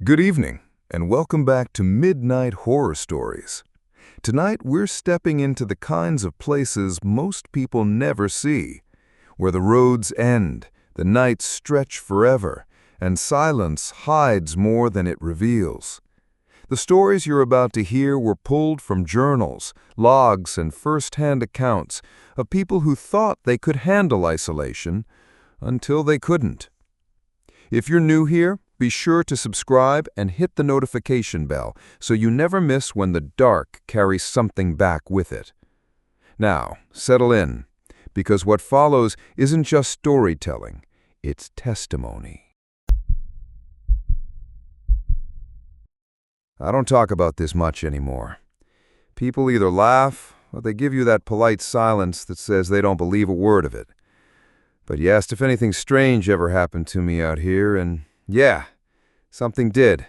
Good evening, and welcome back to Midnight Horror Stories. Tonight, we're stepping into the kinds of places most people never see, where the roads end, the nights stretch forever, and silence hides more than it reveals. The stories you're about to hear were pulled from journals, logs, and first-hand accounts of people who thought they could handle isolation until they couldn't. If you're new here, be sure to subscribe and hit the notification bell so you never miss when the dark carries something back with it. Now, settle in, because what follows isn't just storytelling, it's testimony. I don't talk about this much anymore. People either laugh or they give you that polite silence that says they don't believe a word of it. But you asked if anything strange ever happened to me out here, and yeah, something did.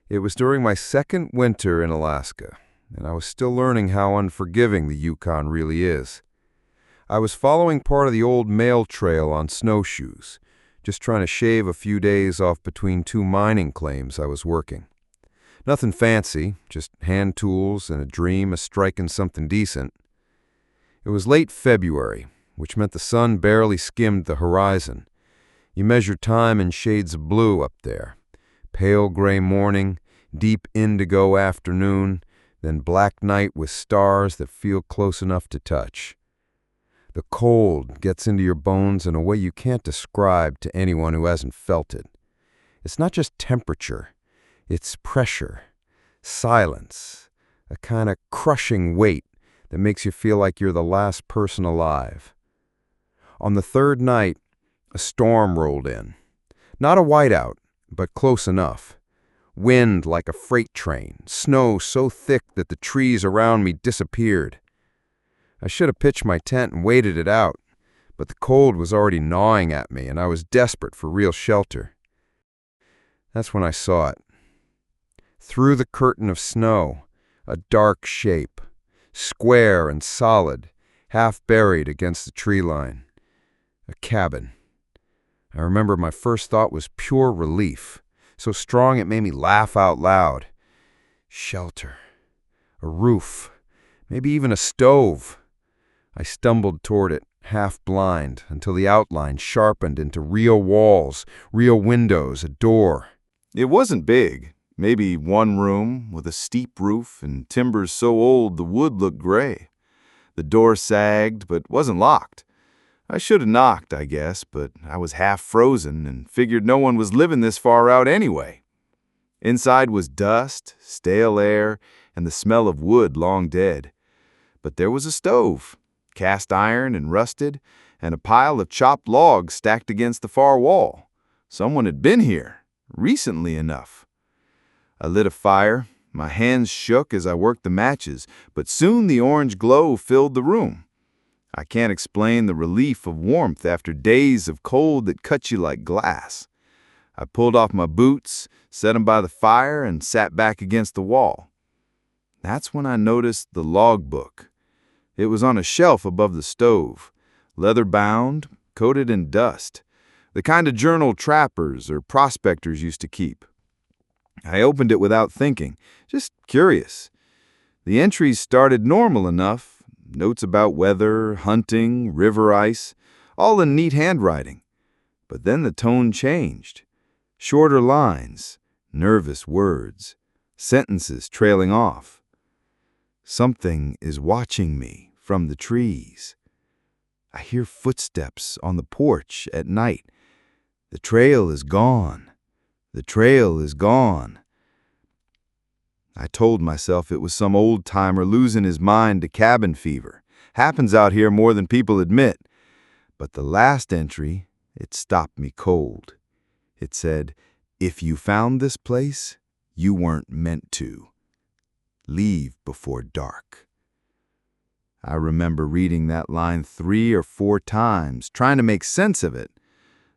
It was during my second winter in Alaska, and I was still learning how unforgiving the Yukon really is. I was following part of the old mail trail on snowshoes, just trying to shave a few days off between two mining claims I was working. Nothing fancy, just hand tools and a dream of striking something decent. It was late February, which meant the sun barely skimmed the horizon. You measure time in shades of blue up there. Pale gray morning, deep indigo afternoon, then black night with stars that feel close enough to touch. The cold gets into your bones in a way you can't describe to anyone who hasn't felt it. It's not just temperature, it's pressure, silence, a kind of crushing weight that makes you feel like you're the last person alive. On the third night, a storm rolled in. Not a whiteout, but close enough. Wind like a freight train, snow so thick that the trees around me disappeared. I should have pitched my tent and waited it out, but the cold was already gnawing at me and I was desperate for real shelter. That's when I saw it. Through the curtain of snow, a dark shape, square and solid, half buried against the tree line. A cabin. I remember my first thought was pure relief, so strong it made me laugh out loud. Shelter. A roof. Maybe even a stove. I stumbled toward it, half blind, until the outline sharpened into real walls, real windows, a door. It wasn't big. Maybe one room with a steep roof and timbers so old the wood looked gray. The door sagged but wasn't locked. I should have knocked, I guess, but I was half frozen and figured no one was living this far out anyway. Inside was dust, stale air, and the smell of wood long dead. But there was a stove, cast iron and rusted, and a pile of chopped logs stacked against the far wall. Someone had been here, recently enough. I lit a fire. My hands shook as I worked the matches, but soon the orange glow filled the room. I can't explain the relief of warmth after days of cold that cut you like glass. I pulled off my boots, set them by the fire, and sat back against the wall. That's when I noticed the logbook. It was on a shelf above the stove, leather-bound, coated in dust, the kind of journal trappers or prospectors used to keep. I opened it without thinking, just curious. The entries started normal enough. Notes about weather, hunting, river ice, all in neat handwriting. But then the tone changed. Shorter lines, nervous words, sentences trailing off. Something is watching me from the trees. I hear footsteps on the porch at night. The trail is gone. The trail is gone. I told myself it was some old-timer losing his mind to cabin fever. Happens out here more than people admit. But the last entry, it stopped me cold. It said, "If you found this place, you weren't meant to. Leave before dark." I remember reading that line 3 or 4 times, trying to make sense of it.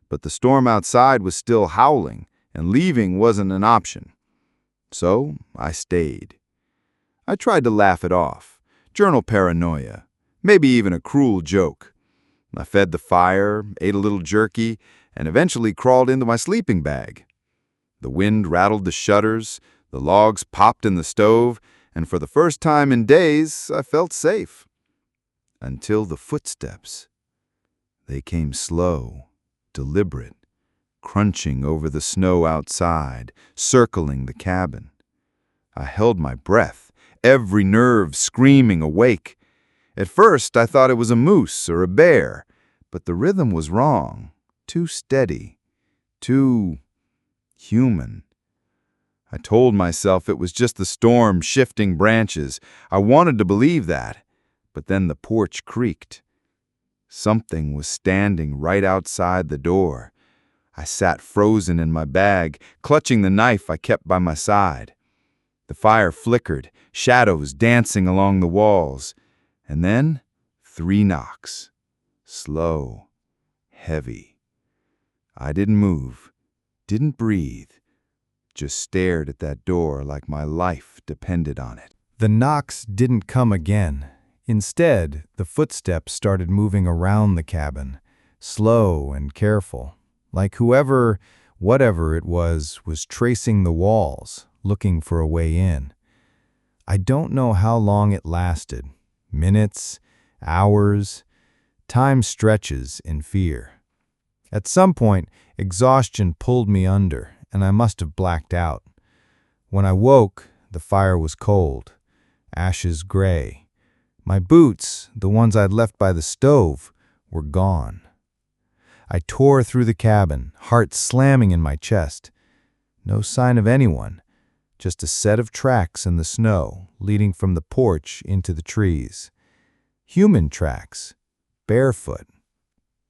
But the storm outside was still howling, and leaving wasn't an option. So I stayed. I tried to laugh it off. Journal paranoia. Maybe even a cruel joke. I fed the fire, ate a little jerky, and eventually crawled into my sleeping bag. The wind rattled the shutters, the logs popped in the stove, and for the first time in days, I felt safe. Until the footsteps. They came slow, deliberate, crunching over the snow outside, circling the cabin. I held my breath, every nerve screaming awake. At first, I thought it was a moose or a bear, but the rhythm was wrong, too steady, too human. I told myself it was just the storm shifting branches. I wanted to believe that, but then the porch creaked. Something was standing right outside the door. I sat frozen in my bag, clutching the knife I kept by my side. The fire flickered, shadows dancing along the walls. And then 3 knocks. Slow, heavy. I didn't move, didn't breathe, just stared at that door like my life depended on it. The knocks didn't come again. Instead, the footsteps started moving around the cabin, slow and careful, like whatever it was tracing the walls, looking for a way in. I don't know how long it lasted. Minutes, hours, time stretches in fear. At some point, exhaustion pulled me under, and I must have blacked out. When I woke, the fire was cold, ashes gray. My boots, the ones I'd left by the stove, were gone. I tore through the cabin, heart slamming in my chest. No sign of anyone, just a set of tracks in the snow leading from the porch into the trees. Human tracks, barefoot.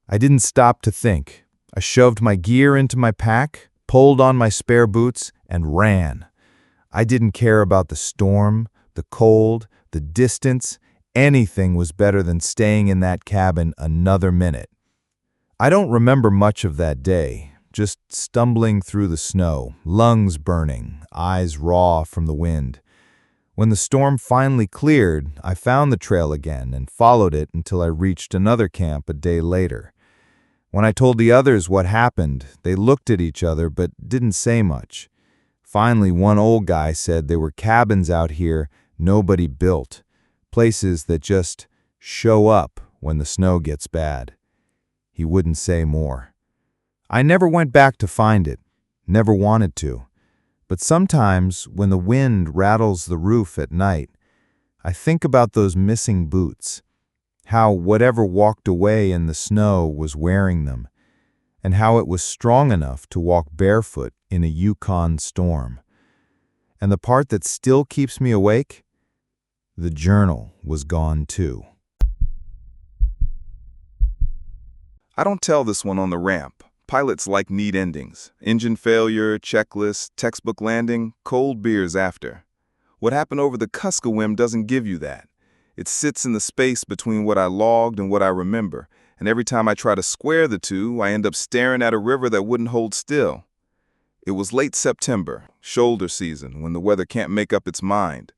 I didn't stop to think. I shoved my gear into my pack, pulled on my spare boots, and ran. I didn't care about the storm, the cold, the distance. Anything was better than staying in that cabin another minute. I don't remember much of that day, just stumbling through the snow, lungs burning, eyes raw from the wind. When the storm finally cleared, I found the trail again and followed it until I reached another camp a day later. When I told the others what happened, they looked at each other but didn't say much. Finally, one old guy said there were cabins out here nobody built. Places that just show up when the snow gets bad. He wouldn't say more. I never went back to find it, never wanted to. But sometimes when the wind rattles the roof at night, I think about those missing boots, how whatever walked away in the snow was wearing them, and how it was strong enough to walk barefoot in a Yukon storm. And the part that still keeps me awake? The journal was gone too. I don't tell this one on the ramp. Pilots like neat endings. Engine failure, checklist, textbook landing, cold beers after. What happened over the Kuskokwim doesn't give you that. It sits in the space between what I logged and what I remember, and every time I try to square the two, I end up staring at a river that wouldn't hold still. It was late September, shoulder season, when the weather can't make up its mind.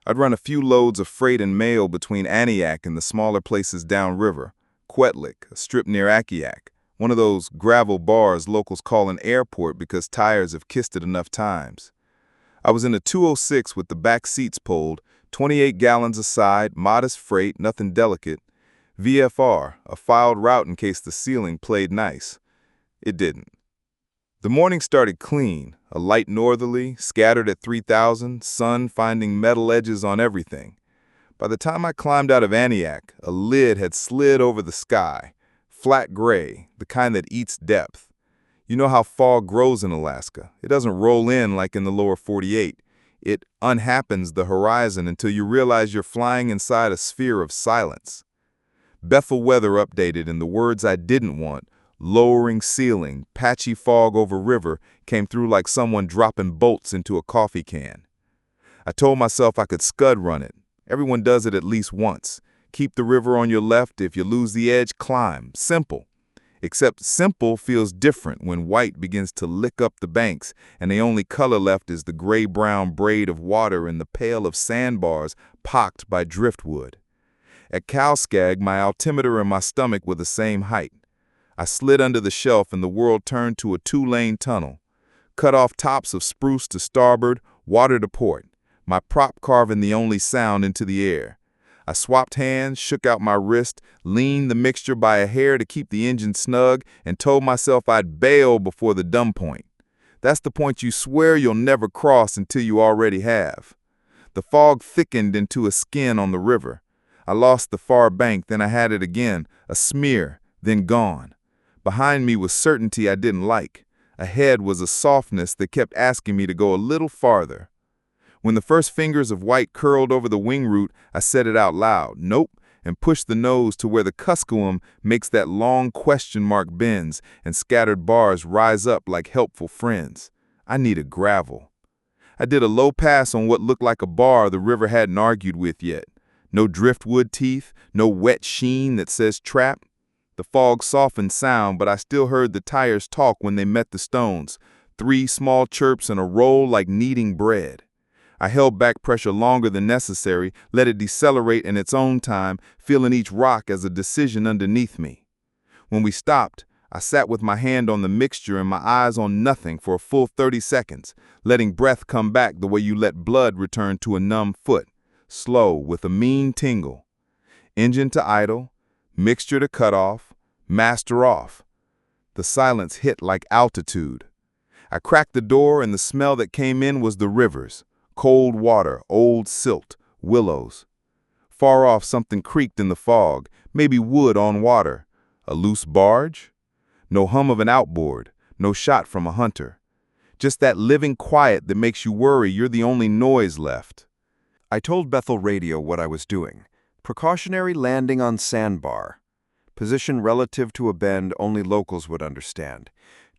I'd run a few loads of freight and mail between Aniak and the smaller places downriver. Kwetlik, a strip near Akiak, one of those gravel bars locals call an airport because tires have kissed it enough times. I was in a 206 with the back seats pulled, 28 gallons a side, modest freight, nothing delicate. VFR, a filed route in case the ceiling played nice. It didn't. The morning started clean, a light northerly, scattered at 3,000, sun finding metal edges on everything. By the time I climbed out of Aniak, a lid had slid over the sky, flat gray, the kind that eats depth. You know how fog grows in Alaska. It doesn't roll in like in the lower 48. It unhappens the horizon until you realize you're flying inside a sphere of silence. Bethel weather updated, and the words I didn't want, lowering ceiling, patchy fog over river, came through like someone dropping bolts into a coffee can. I told myself I could scud run it. Everyone does it at least once. Keep the river on your left. If you lose the edge, climb. Simple. Except simple feels different when white begins to lick up the banks and the only color left is the gray-brown braid of water and the pail of sandbars pocked by driftwood. At Kalskag, my altimeter and my stomach were the same height. I slid under the shelf and the world turned to a 2-lane tunnel. cut off tops of spruce to starboard, water to port, my prop carving the only sound into the air. I swapped hands, shook out my wrist, leaned the mixture by a hair to keep the engine snug, and told myself I'd bail before the dumb point. That's the point you swear you'll never cross until you already have. The fog thickened into a skin on the river. I lost the far bank, then I had it again, a smear, then gone. Behind me was certainty I didn't like. Ahead was a softness that kept asking me to go a little farther. When the first fingers of white curled over the wing root, I said it out loud, nope, and pushed the nose to where the Kuskokwim makes that long question mark bends and scattered bars rise up like helpful friends. I needed gravel. I did a low pass on what looked like a bar the river hadn't argued with yet. No driftwood teeth, no wet sheen that says trap. The fog softened sound, but I still heard the tires talk when they met the stones. 3 small chirps and a roll like kneading bread. I held back pressure longer than necessary, let it decelerate in its own time, feeling each rock as a decision underneath me. When we stopped, I sat with my hand on the mixture and my eyes on nothing for a full 30 seconds, letting breath come back the way you let blood return to a numb foot, slow with a mean tingle. Engine to idle, mixture to cut off, master off. The silence hit like altitude. I cracked the door and the smell that came in was the river's. Cold water, old silt, willows. Far off something creaked in the fog, maybe wood on water. A loose barge? No hum of an outboard, no shot from a hunter. Just that living quiet that makes you worry you're the only noise left. I told Bethel Radio what I was doing. Precautionary landing on sandbar. Position relative to a bend only locals would understand.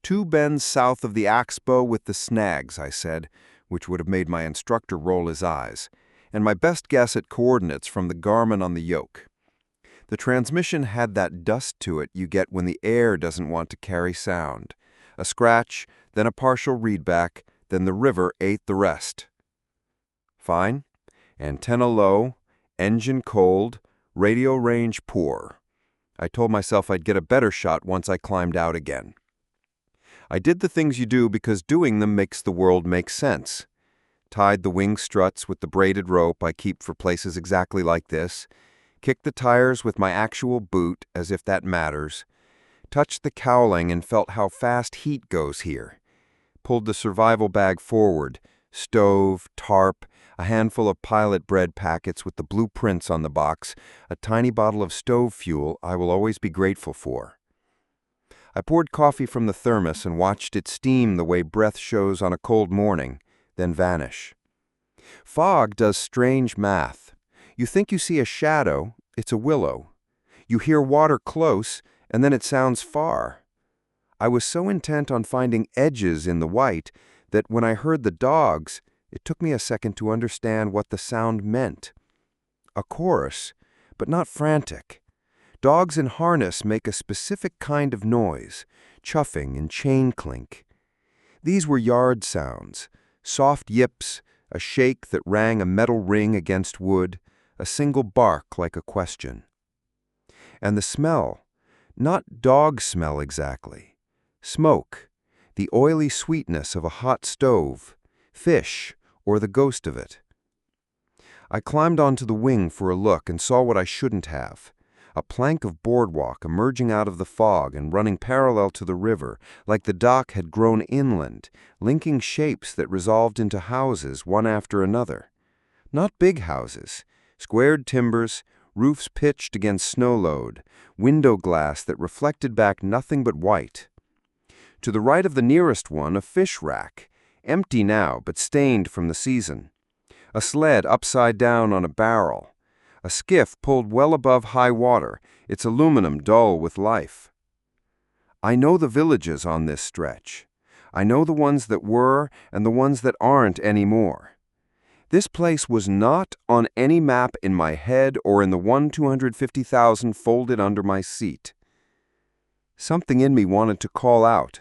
2 bends south of the Axbow with the snags, I said, which would have made my instructor roll his eyes, and my best guess at coordinates from the Garmin on the yoke. The transmission had that dust to it you get when the air doesn't want to carry sound. A scratch, then a partial readback, then the river ate the rest. Fine. Antenna low, engine cold, radio range poor. I told myself I'd get a better shot once I climbed out again. I did the things you do because doing them makes the world make sense. Tied the wing struts with the braided rope I keep for places exactly like this. Kicked the tires with my actual boot, as if that matters. Touched the cowling and felt how fast heat goes here. Pulled the survival bag forward. Stove, tarp, a handful of pilot bread packets with the blueprints on the box, a tiny bottle of stove fuel I will always be grateful for. I poured coffee from the thermos and watched it steam the way breath shows on a cold morning, then vanish. Fog does strange math. You think you see a shadow, it's a willow. You hear water close, and then it sounds far. I was so intent on finding edges in the white that when I heard the dogs, it took me a second to understand what the sound meant. A chorus, but not frantic. Dogs in harness make a specific kind of noise, chuffing and chain clink. These were yard sounds, soft yips, a shake that rang a metal ring against wood, a single bark like a question. And the smell, not dog smell exactly. Smoke, the oily sweetness of a hot stove, fish, or the ghost of it. I climbed onto the wing for a look and saw what I shouldn't have. A plank of boardwalk emerging out of the fog and running parallel to the river, like the dock had grown inland, linking shapes that resolved into houses one after another. Not big houses, squared timbers, roofs pitched against snow load, window glass that reflected back nothing but white. To the right of the nearest one, a fish rack, empty now but stained from the season. A sled upside down on a barrel. A skiff pulled well above high water, its aluminum dull with life. I know the villages on this stretch. I know the ones that were and the ones that aren't anymore. This place was not on any map in my head or in the 250,000 folded under my seat. Something in me wanted to call out.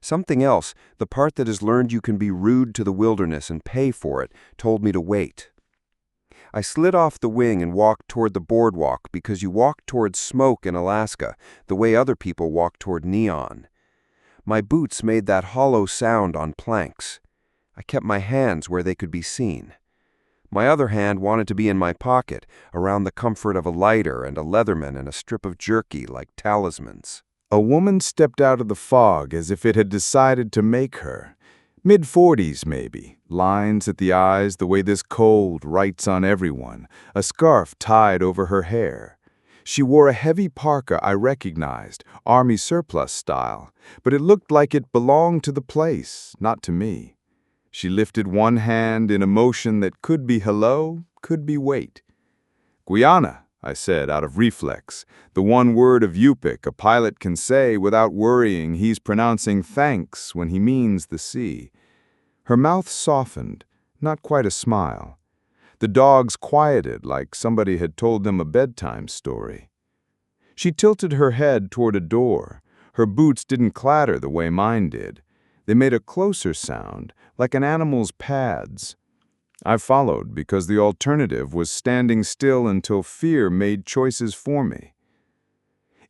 Something else, the part that has learned you can be rude to the wilderness and pay for it, told me to wait. I slid off the wing and walked toward the boardwalk because you walk toward smoke in Alaska the way other people walk toward neon. My boots made that hollow sound on planks. I kept my hands where they could be seen. My other hand wanted to be in my pocket, around the comfort of a lighter and a Leatherman and a strip of jerky like talismans. A woman stepped out of the fog as if it had decided to make her. Mid-40s, maybe. Lines at the eyes the way this cold writes on everyone, a scarf tied over her hair. She wore a heavy parka I recognized, army surplus style, but it looked like it belonged to the place, not to me. She lifted one hand in a motion that could be hello, could be wait. "Guyana," I said out of reflex, the one word of Yupik a pilot can say without worrying he's pronouncing thanks when he means the sea. Her mouth softened, not quite a smile. The dogs quieted like somebody had told them a bedtime story. She tilted her head toward a door. Her boots didn't clatter the way mine did. They made a closer sound, like an animal's pads. I followed because the alternative was standing still until fear made choices for me.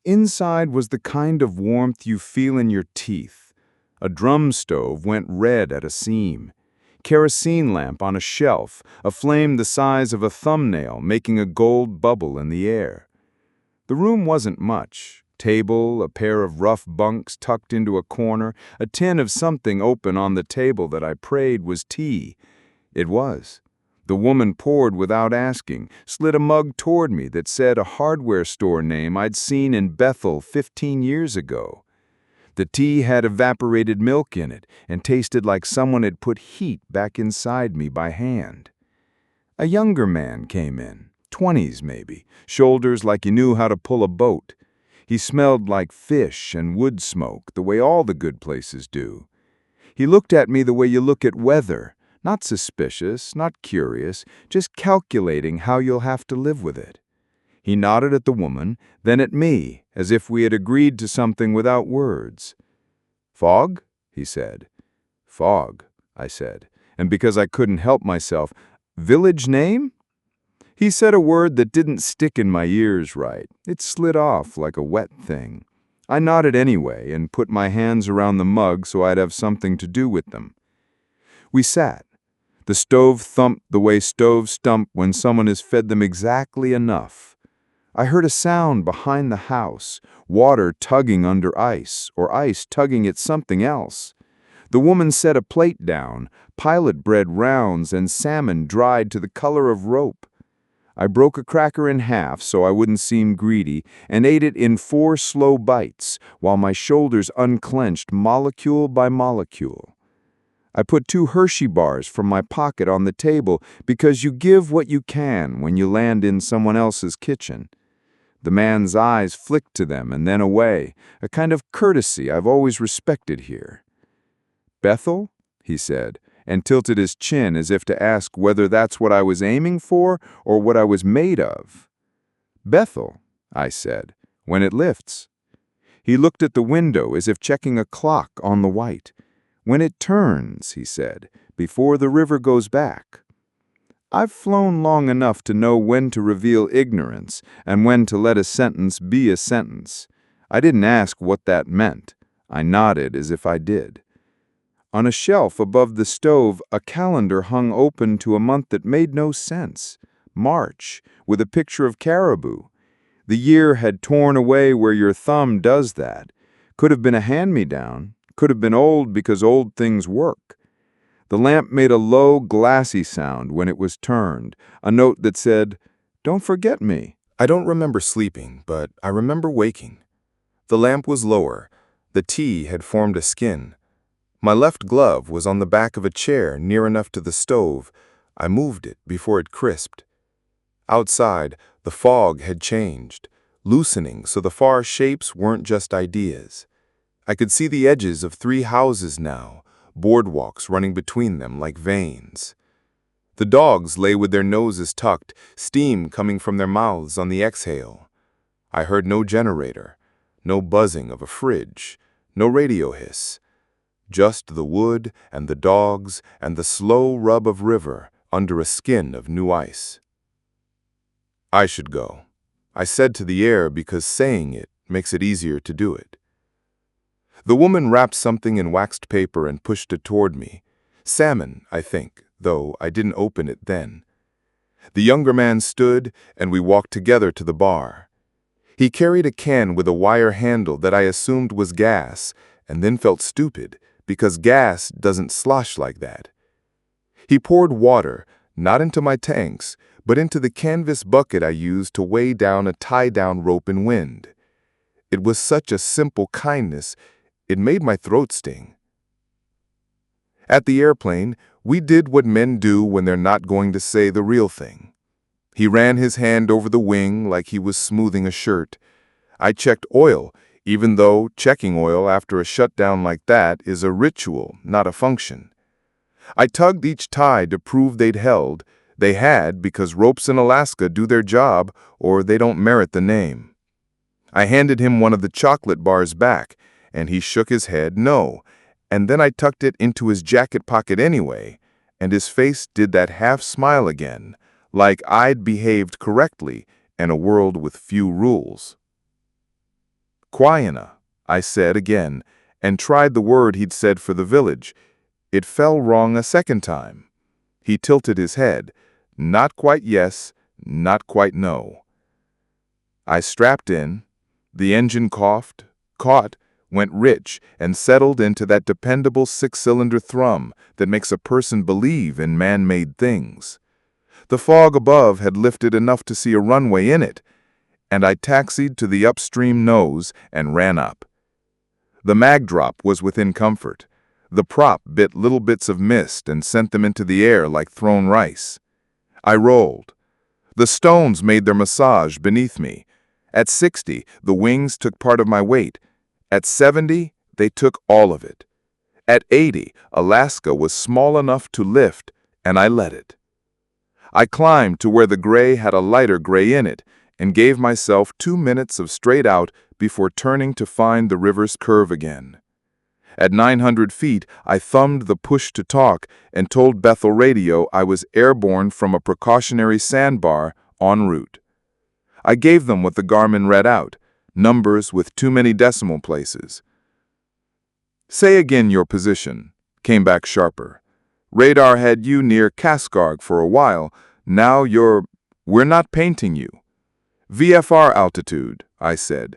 Inside was the kind of warmth you feel in your teeth. A drum stove went red at a seam. Kerosene lamp on a shelf, a flame the size of a thumbnail making a gold bubble in the air. The room wasn't much. Table, a pair of rough bunks tucked into a corner, a tin of something open on the table that I prayed was tea. It was. The woman poured without asking, slid a mug toward me that said a hardware store name I'd seen in Bethel 15 years ago. The tea had evaporated milk in it and tasted like someone had put heat back inside me by hand. A younger man came in, 20s maybe, shoulders like he knew how to pull a boat. He smelled like fish and wood smoke, the way all the good places do. He looked at me the way you look at weather, not suspicious, not curious, just calculating how you'll have to live with it. He nodded at the woman, then at me, as if we had agreed to something without words. "Fog?" he said. "Fog," I said, and because I couldn't help myself, "Village name?" He said a word that didn't stick in my ears right. It slid off like a wet thing. I nodded anyway and put my hands around the mug so I'd have something to do with them. We sat. The stove thumped the way stoves stump when someone has fed them exactly enough. I heard a sound behind the house, water tugging under ice, or ice tugging at something else. The woman set a plate down, pilot bread rounds and salmon dried to the color of rope. I broke a cracker in half so I wouldn't seem greedy and ate it in 4 slow bites while my shoulders unclenched molecule by molecule. I put 2 Hershey bars from my pocket on the table because you give what you can when you land in someone else's kitchen. The man's eyes flicked to them and then away, a kind of courtesy I've always respected here. "Bethel?" he said, and tilted his chin as if to ask whether that's what I was aiming for or what I was made of. "Bethel," I said, "when it lifts." He looked at the window as if checking a clock on the white. "When it turns," he said, "before the river goes back." I've flown long enough to know when to reveal ignorance and when to let a sentence be a sentence. I didn't ask what that meant. I nodded as if I did. On a shelf above the stove, a calendar hung open to a month that made no sense. March, with a picture of caribou. The year had torn away where your thumb does that. Could have been a hand-me-down. Could have been old because old things work. The lamp made a low, glassy sound when it was turned, a note that said, "Don't forget me." I don't remember sleeping, but I remember waking. The lamp was lower. The tea had formed a skin. My left glove was on the back of a chair near enough to the stove. I moved it before it crisped. Outside, the fog had changed, loosening so the far shapes weren't just ideas. I could see the edges of 3 houses now, boardwalks running between them like veins. The dogs lay with their noses tucked, steam coming from their mouths on the exhale. I heard no generator, no buzzing of a fridge, no radio hiss. Just the wood and the dogs and the slow rub of river under a skin of new ice. I should go, I said to the air because saying it makes it easier to do it. The woman wrapped something in waxed paper and pushed it toward me. Salmon, I think, though I didn't open it then. The younger man stood, and we walked together to the bar. He carried a can with a wire handle that I assumed was gas, and then felt stupid, because gas doesn't slosh like that. He poured water, not into my tanks, but into the canvas bucket I used to weigh down a tie-down rope in wind. It was such a simple kindness, it made my throat sting. At the airplane, we did what men do when they're not going to say the real thing. He ran his hand over the wing like he was smoothing a shirt. I checked oil, even though checking oil after a shutdown like that is a ritual, not a function. I tugged each tie to prove they'd held. They had, because ropes in Alaska do their job or they don't merit the name. I handed him one of the chocolate bars back, and he shook his head no, and then I tucked it into his jacket pocket anyway, and his face did that half-smile again, like I'd behaved correctly in a world with few rules. Quayana, I said again, and tried the word he'd said for the village. It fell wrong a second time. He tilted his head, not quite yes, not quite no. I strapped in. The engine coughed, caught, went rich, and settled into that dependable six-cylinder thrum that makes a person believe in man-made things. The fog above had lifted enough to see a runway in it, and I taxied to the upstream nose and ran up. The mag drop was within comfort. The prop bit little bits of mist and sent them into the air like thrown rice. I rolled. The stones made their massage beneath me. At 60, the wings took part of my weight. At 70, they took all of it. At 80, Alaska was small enough to lift, and I let it. I climbed to where the gray had a lighter gray in it, and gave myself 2 minutes of straight out before turning to find the river's curve again. At 900 feet, I thumbed the push to talk and told Bethel Radio I was airborne from a precautionary sandbar en route. I gave them what the Garmin read out, numbers with too many decimal places. Say again your position, came back sharper. Radar had you near Kaskarg for a while, now we're not painting you. VFR altitude, I said,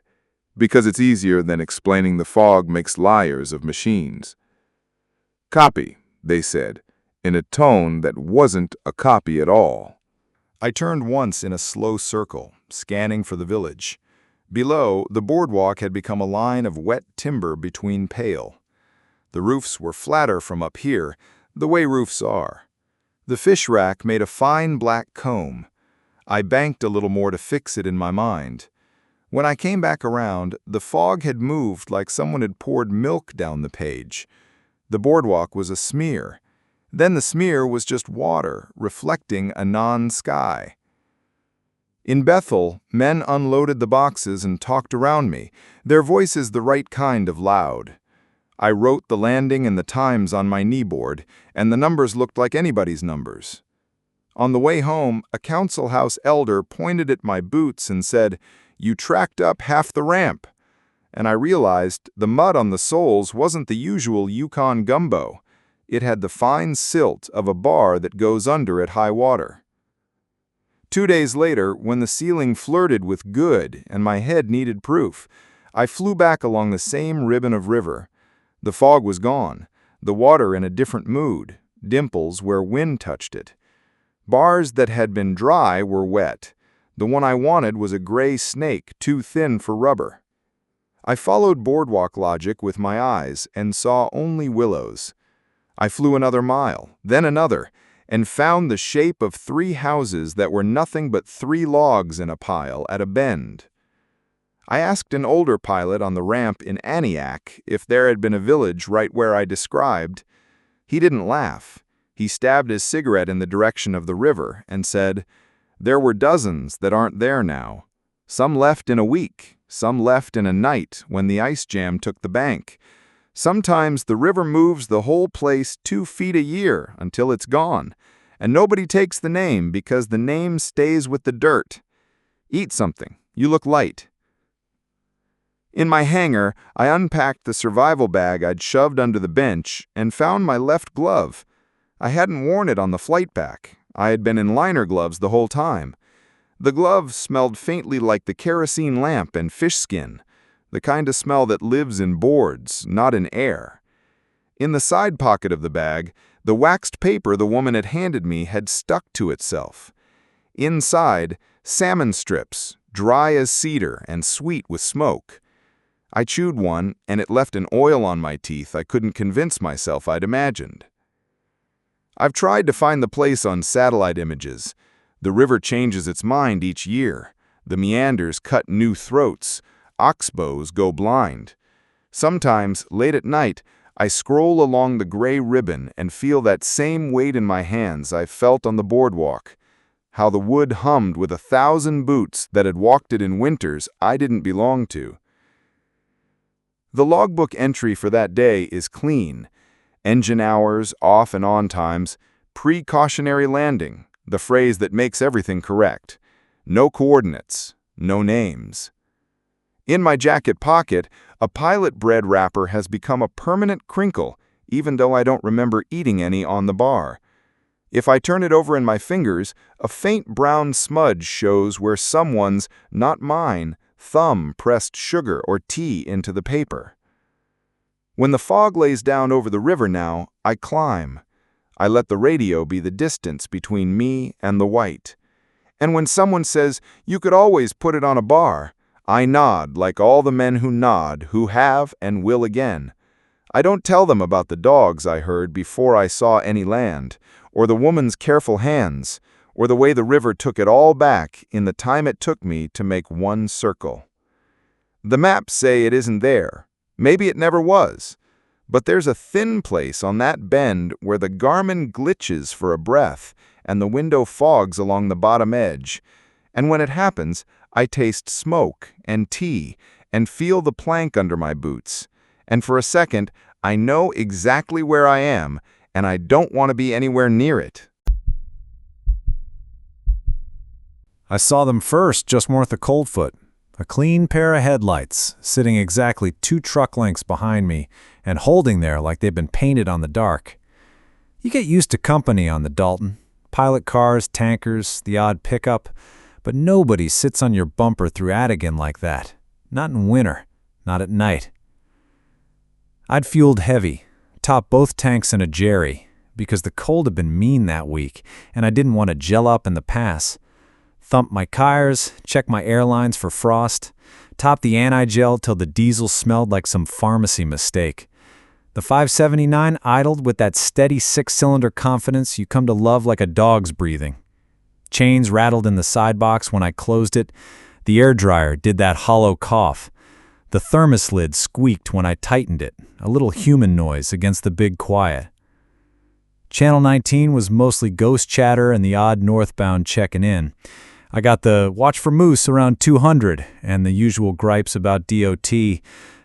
because it's easier than explaining the fog makes liars of machines. Copy, they said, in a tone that wasn't a copy at all. I turned once in a slow circle, scanning for the village. Below, the boardwalk had become a line of wet timber between pale. The roofs were flatter from up here, the way roofs are. The fish rack made a fine black comb. I banked a little more to fix it in my mind. When I came back around, the fog had moved like someone had poured milk down the page. The boardwalk was a smear. Then the smear was just water, reflecting a non-sky. In Bethel, men unloaded the boxes and talked around me, their voices the right kind of loud. I wrote the landing and the times on my kneeboard, and the numbers looked like anybody's numbers. On the way home, a council house elder pointed at my boots and said, "You tracked up half the ramp." And I realized the mud on the soles wasn't the usual Yukon gumbo. It had the fine silt of a bar that goes under at high water. 2 days later, when the ceiling flirted with good and my head needed proof, I flew back along the same ribbon of river. The fog was gone, the water in a different mood, dimples where wind touched it. Bars that had been dry were wet. The one I wanted was a gray snake too thin for rubber. I followed boardwalk logic with my eyes and saw only willows. I flew another mile, then another, and found the shape of 3 houses that were nothing but 3 logs in a pile at a bend. I asked an older pilot on the ramp in Aniak if there had been a village right where I described. He didn't laugh. He stabbed his cigarette in the direction of the river and said, "There were dozens that aren't there now. Some left in a week, some left in a night when the ice jam took the bank. Sometimes the river moves the whole place 2 feet a year until it's gone, and nobody takes the name because the name stays with the dirt. Eat something. You look light." In my hangar, I unpacked the survival bag I'd shoved under the bench and found my left glove. I hadn't worn it on the flight back. I had been in liner gloves the whole time. The glove smelled faintly like the kerosene lamp and fish skin, the kind of smell that lives in boards, not in air. In the side pocket of the bag, the waxed paper the woman had handed me had stuck to itself. Inside, salmon strips, dry as cedar and sweet with smoke. I chewed one, and it left an oil on my teeth I couldn't convince myself I'd imagined. I've tried to find the place on satellite images. The river changes its mind each year. The meanders cut new throats. Oxbows go blind. Sometimes, late at night, I scroll along the gray ribbon and feel that same weight in my hands I felt on the boardwalk. How the wood hummed with 1,000 boots that had walked it in winters I didn't belong to. The logbook entry for that day is clean. Engine hours, off and on times, precautionary landing, the phrase that makes everything correct. No coordinates, no names. In my jacket pocket, a pilot bread wrapper has become a permanent crinkle, even though I don't remember eating any on the bar. If I turn it over in my fingers, a faint brown smudge shows where someone's, not mine, thumb pressed sugar or tea into the paper. When the fog lays down over the river now, I climb. I let the radio be the distance between me and the white. And when someone says, "You could always put it on a bar," I nod like all the men who nod, who have and will again. I don't tell them about the dogs I heard before I saw any land, or the woman's careful hands, or the way the river took it all back in the time it took me to make one circle. The maps say it isn't there. Maybe it never was. But there's a thin place on that bend where the Garmin glitches for a breath and the window fogs along the bottom edge. And when it happens, I taste smoke and tea and feel the plank under my boots. And for a second, I know exactly where I am, and I don't want to be anywhere near it. I saw them first just north of Coldfoot, a clean pair of headlights, sitting exactly 2 truck lengths behind me and holding there like they'd been painted on the dark. You get used to company on the Dalton, pilot cars, tankers, the odd pickup, but nobody sits on your bumper through Adigan like that. Not in winter, not at night. I'd fueled heavy, topped both tanks in a Jerry, because the cold had been mean that week, and I didn't want to gel up in the pass. Thumped my tires, checked my airlines for frost, topped the anti-gel till the diesel smelled like some pharmacy mistake. The 579 idled with that steady 6-cylinder confidence you come to love like a dog's breathing. Chains rattled in the sidebox when I closed it. The air dryer did that hollow cough. The thermos lid squeaked when I tightened it, a little human noise against the big quiet. Channel 19 was mostly ghost chatter and the odd northbound checking in. I got the watch for moose around 200 and the usual gripes about DOT,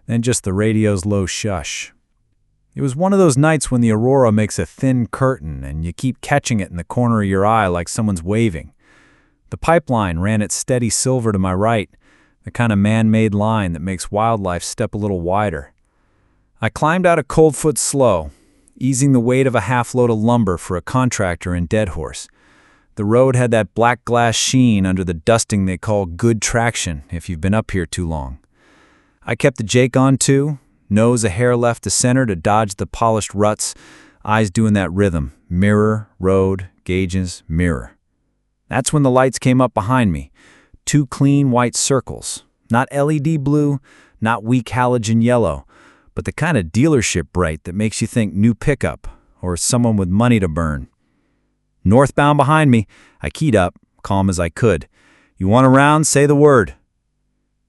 then just the radio's low shush. It was one of those nights when the aurora makes a thin curtain and you keep catching it in the corner of your eye like someone's waving. The pipeline ran its steady silver to my right, the kind of man-made line that makes wildlife step a little wider. I climbed out of Coldfoot slow, easing the weight of a half-load of lumber for a contractor in Deadhorse. The road had that black glass sheen under the dusting they call good traction if you've been up here too long. I kept the Jake on too, nose a hair left to center to dodge the polished ruts, eyes doing that rhythm, mirror, road, gauges, mirror. That's when the lights came up behind me, 2 clean white circles, not LED blue, not weak halogen yellow, but the kind of dealership bright that makes you think new pickup or someone with money to burn. Northbound behind me, I keyed up, calm as I could. You want around, say the word.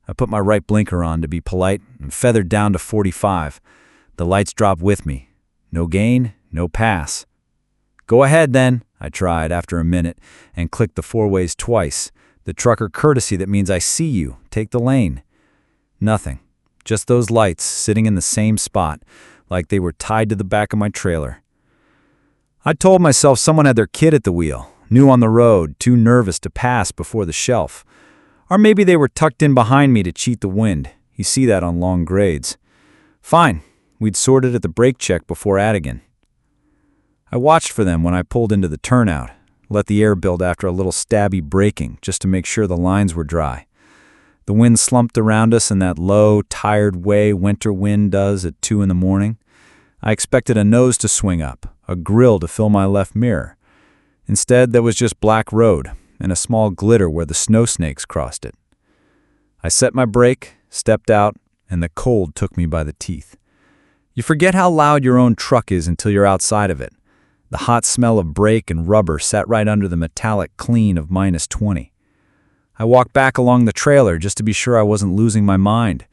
I put my right blinker on to be polite and feathered down to 45. The lights dropped with me. No gain, no pass. Go ahead then, I tried after a minute and clicked the 4-ways twice, the trucker courtesy that means I see you, take the lane. Nothing, just those lights sitting in the same spot, like they were tied to the back of my trailer. I told myself someone had their kid at the wheel, new on the road, too nervous to pass before the shelf. Or maybe they were tucked in behind me to cheat the wind, You see that on long grades. Fine, we'd sorted at the brake check before Adigan. I watched for them when I pulled into the turnout, let the air build after a little stabby braking just to make sure the lines were dry. The wind slumped around us in that low, tired way winter wind does at 2 in the morning. I expected a nose to swing up, a grill to fill my left mirror. Instead, there was just black road and a small glitter where the snow snakes crossed it. I set my brake, stepped out, and the cold took me by the teeth. You forget how loud your own truck is until you're outside of it. The hot smell of brake and rubber sat right under the metallic clean of -20. I walked back along the trailer just to be sure I wasn't losing my mind.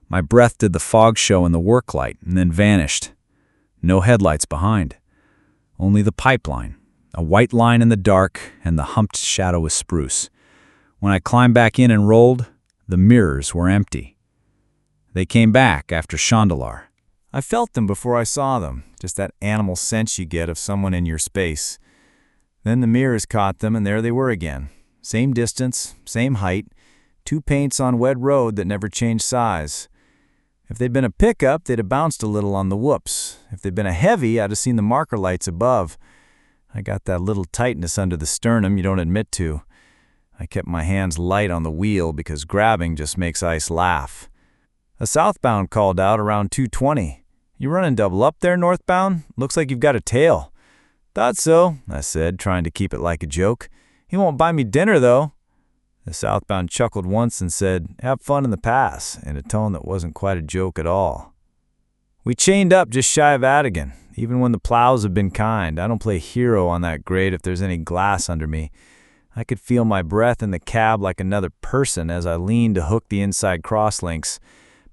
My breath did the fog show in the work light and then vanished. No headlights behind. Only the pipeline, a white line in the dark, and the humped shadow of spruce. When I climbed back in and rolled, the mirrors were empty. They came back after Chandalar. I felt them before I saw them, just that animal sense you get of someone in your space. Then the mirrors caught them, and there they were again. Same distance, same height, 2 paints on wet road that never changed size. If they'd been a pickup, they'd have bounced a little on the whoops. If they'd been a heavy, I'd have seen the marker lights above. I got that little tightness under the sternum you don't admit to. I kept my hands light on the wheel because grabbing just makes ice laugh. A southbound called out around 2:20. "You running double up there, northbound? Looks like you've got a tail." "Thought so," I said, trying to keep it like a joke. "He won't buy me dinner, though." The southbound chuckled once and said, "Have fun in the pass," in a tone that wasn't quite a joke at all. We chained up just shy of Adigan. Even when the plows have been kind, I don't play hero on that grade if there's any glass under me. I could feel my breath in the cab like another person as I leaned to hook the inside crosslinks.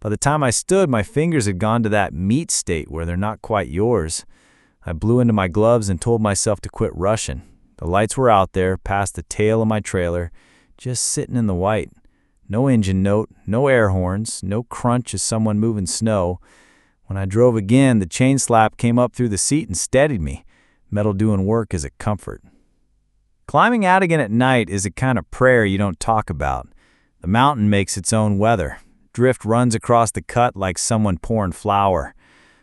By the time I stood, my fingers had gone to that meat state where they're not quite yours. I blew into my gloves and told myself to quit rushing. The lights were out there, past the tail of my trailer, just sitting in the white. No engine note, no air horns, no crunch as someone moving snow. When I drove again, the chain slap came up through the seat and steadied me. Metal doing work is a comfort. Climbing Adigan at night is a kind of prayer you don't talk about. The mountain makes its own weather. Drift runs across the cut like someone pouring flour.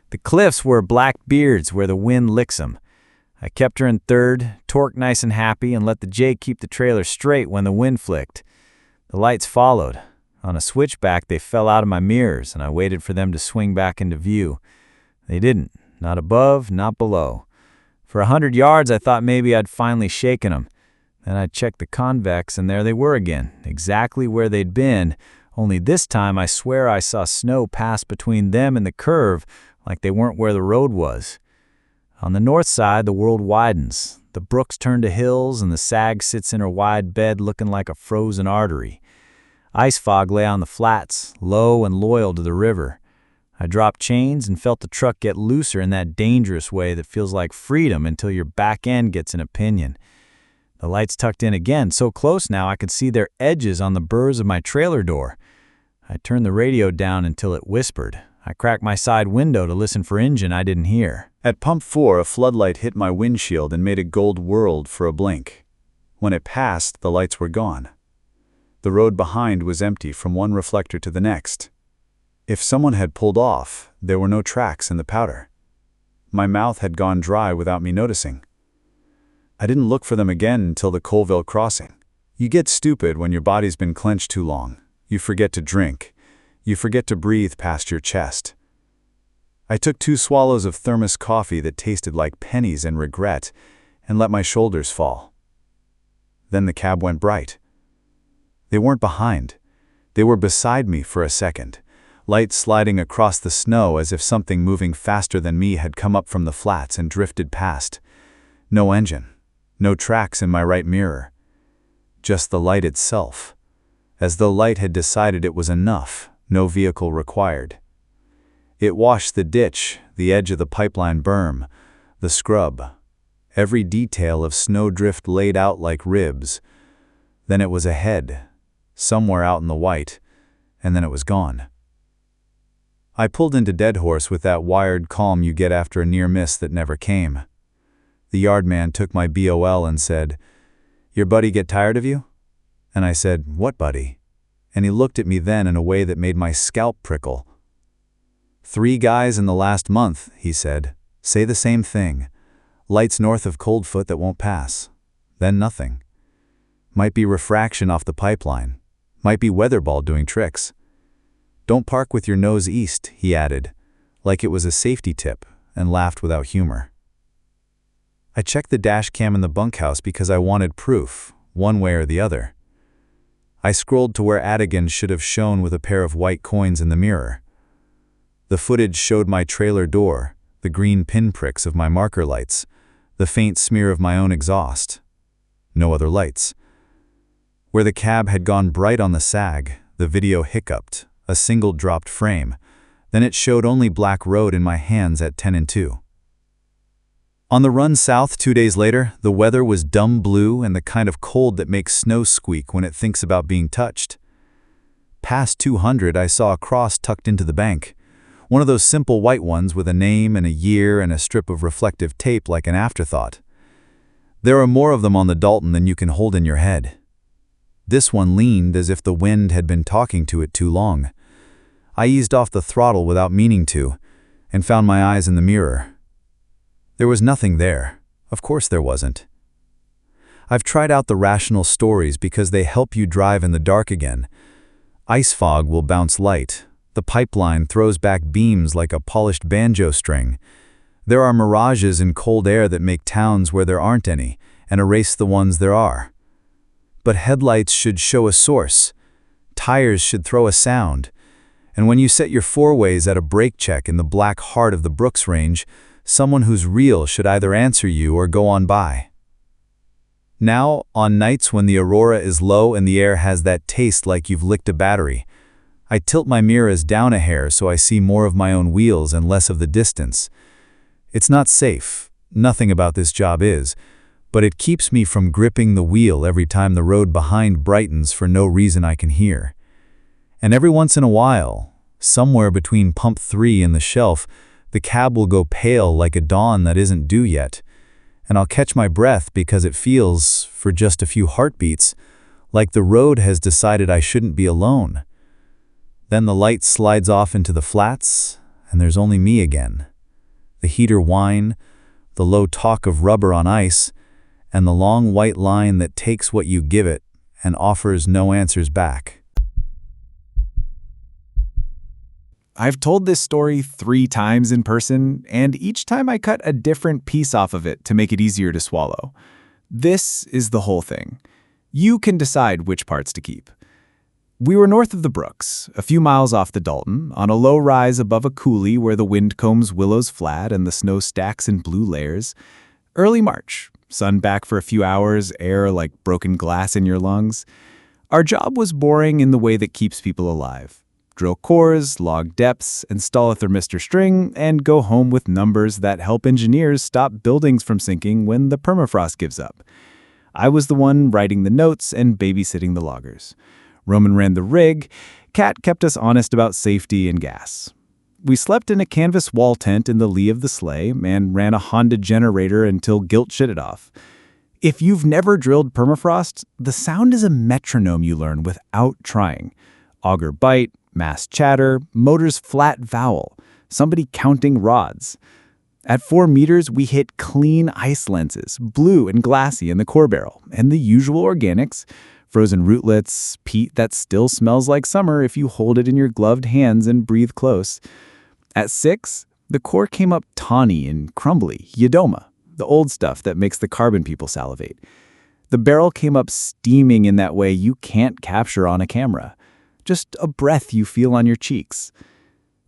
The cliffs were black beards where the wind licks 'em. I kept her in third, torqued nice and happy, and let the J keep the trailer straight when the wind flicked. The lights followed. On a switchback, they fell out of my mirrors, and I waited for them to swing back into view. They didn't. Not above, not below. For 100 yards, I thought maybe I'd finally shaken them. Then I checked the convex, and there they were again, exactly where they'd been, only this time I swear I saw snow pass between them and the curve, like they weren't where the road was. On the north side, the world widens. The brooks turn to hills, and the sag sits in her wide bed looking like a frozen artery. Ice fog lay on the flats, low and loyal to the river. I dropped chains and felt the truck get looser in that dangerous way that feels like freedom until your back end gets an opinion. The lights tucked in again, so close now I could see their edges on the burrs of my trailer door. I turned the radio down until it whispered. I cracked my side window to listen for engine I didn't hear. At pump 4, a floodlight hit my windshield and made a gold world for a blink. When it passed, the lights were gone. The road behind was empty from one reflector to the next. If someone had pulled off, there were no tracks in the powder. My mouth had gone dry without me noticing. I didn't look for them again until the Colville crossing. You get stupid when your body's been clenched too long. You forget to drink. You forget to breathe past your chest. I took 2 swallows of thermos coffee that tasted like pennies and regret and let my shoulders fall. Then the cab went bright. They weren't behind. They were beside me for a second, light sliding across the snow as if something moving faster than me had come up from the flats and drifted past. No engine, no tracks in my right mirror. Just the light itself. As though light had decided it was enough, no vehicle required. It washed the ditch, the edge of the pipeline berm, the scrub, every detail of snowdrift laid out like ribs. Then it was ahead, somewhere out in the white, and then it was gone. I pulled into Deadhorse with that wired calm you get after a near miss that never came. The yardman took my BOL and said, "Your buddy get tired of you?" And I said, "What buddy?" and he looked at me then in a way that made my scalp prickle. 3 guys in the last month, he said, say the same thing. Lights north of Coldfoot that won't pass. Then nothing. Might be refraction off the pipeline. Might be weatherball doing tricks. Don't park with your nose east, he added, like it was a safety tip, and laughed without humor. I checked the dash cam in the bunkhouse because I wanted proof, one way or the other. I scrolled to where Adigan should have shown with a pair of white coins in the mirror. The footage showed my trailer door, the green pinpricks of my marker lights, the faint smear of my own exhaust. No other lights. Where the cab had gone bright on the sag, the video hiccuped, a single dropped frame. Then it showed only black road in my hands at 10 and 2. On the run south 2 days later, the weather was dumb blue and the kind of cold that makes snow squeak when it thinks about being touched. Past 200, I saw a cross tucked into the bank. One of those simple white ones with a name and a year and a strip of reflective tape like an afterthought. There are more of them on the Dalton than you can hold in your head. This one leaned as if the wind had been talking to it too long. I eased off the throttle without meaning to, and found my eyes in the mirror. There was nothing there. Of course there wasn't. I've tried out the rational stories because they help you drive in the dark again. Ice fog will bounce light. The pipeline throws back beams like a polished banjo string. There are mirages in cold air that make towns where there aren't any, and erase the ones there are. But headlights should show a source. Tires should throw a sound. And when you set your four-ways at a brake check in the black heart of the Brooks Range, someone who's real should either answer you or go on by. Now, on nights when the aurora is low and the air has that taste like you've licked a battery, I tilt my mirrors down a hair so I see more of my own wheels and less of the distance. It's not safe, nothing about this job is, but it keeps me from gripping the wheel every time the road behind brightens for no reason I can hear. And every once in a while, somewhere between pump 3 and the shelf, the cab will go pale like a dawn that isn't due yet, and I'll catch my breath because it feels, for just a few heartbeats, like the road has decided I shouldn't be alone. Then the light slides off into the flats, and there's only me again. The heater whine, the low talk of rubber on ice, and the long white line that takes what you give it and offers no answers back. I've told this story 3 times in person, and each time I cut a different piece off of it to make it easier to swallow. This is the whole thing. You can decide which parts to keep. We were north of the Brooks, a few miles off the Dalton, on a low rise above a coulee where the wind combs willows flat and the snow stacks in blue layers. Early March, sun back for a few hours, air like broken glass in your lungs. Our job was boring in the way that keeps people alive. Drill cores, log depths, install a thermistor string, and go home with numbers that help engineers stop buildings from sinking when the permafrost gives up. I was the one writing the notes and babysitting the loggers. Roman ran the rig. Kat kept us honest about safety and gas. We slept in a canvas wall tent in the lee of the sleigh and ran a Honda generator until guilt shit it off. If you've never drilled permafrost, the sound is a metronome you learn without trying. Auger bite, mast chatter, motor's flat vowel, somebody counting rods. At 4 meters, we hit clean ice lenses, blue and glassy in the core barrel, and the usual organics, frozen rootlets, peat that still smells like summer if you hold it in your gloved hands and breathe close. At 6, the core came up tawny and crumbly, Yodoma, the old stuff that makes the carbon people salivate. The barrel came up steaming in that way you can't capture on a camera. Just a breath you feel on your cheeks.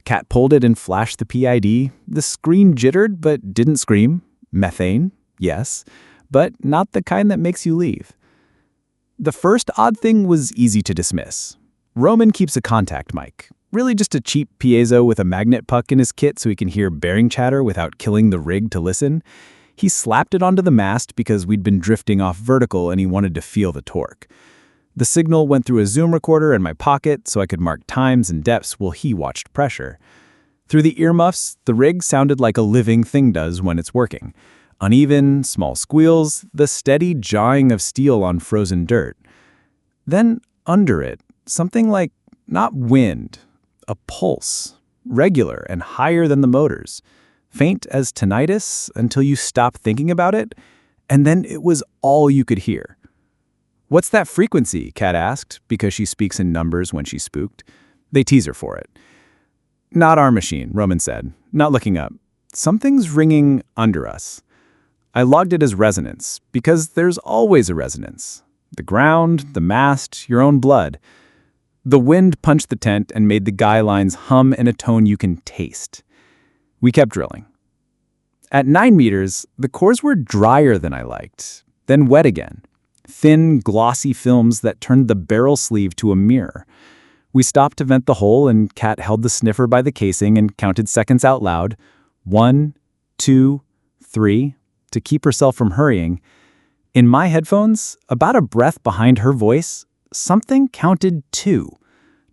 Kat pulled it and flashed the PID. The screen jittered but didn't scream. Methane, yes, but not the kind that makes you leave. The first odd thing was easy to dismiss. Roman keeps a contact mic, really just a cheap piezo with a magnet puck in his kit so he can hear bearing chatter without killing the rig to listen. He slapped it onto the mast because we'd been drifting off vertical and he wanted to feel the torque. The signal went through a Zoom recorder in my pocket so I could mark times and depths while he watched pressure. Through the earmuffs, the rig sounded like a living thing does when it's working. Uneven, small squeals, the steady jawing of steel on frozen dirt. Then, under it, something like, not wind, a pulse, regular and higher than the motors, faint as tinnitus until you stop thinking about it, and then it was all you could hear. "What's that frequency?" Kat asked, because she speaks in numbers when she's spooked. They tease her for it. "Not our machine," Roman said, not looking up. "Something's ringing under us." I logged it as resonance, because there's always a resonance. The ground, the mast, your own blood. The wind punched the tent and made the guy lines hum in a tone you can taste. We kept drilling. At 9 meters, the cores were drier than I liked, then wet again. Thin, glossy films that turned the barrel sleeve to a mirror. We stopped to vent the hole, and Kat held the sniffer by the casing and counted seconds out loud. 1, 2, 3, to keep herself from hurrying. In my headphones, about a breath behind her voice, something counted 2.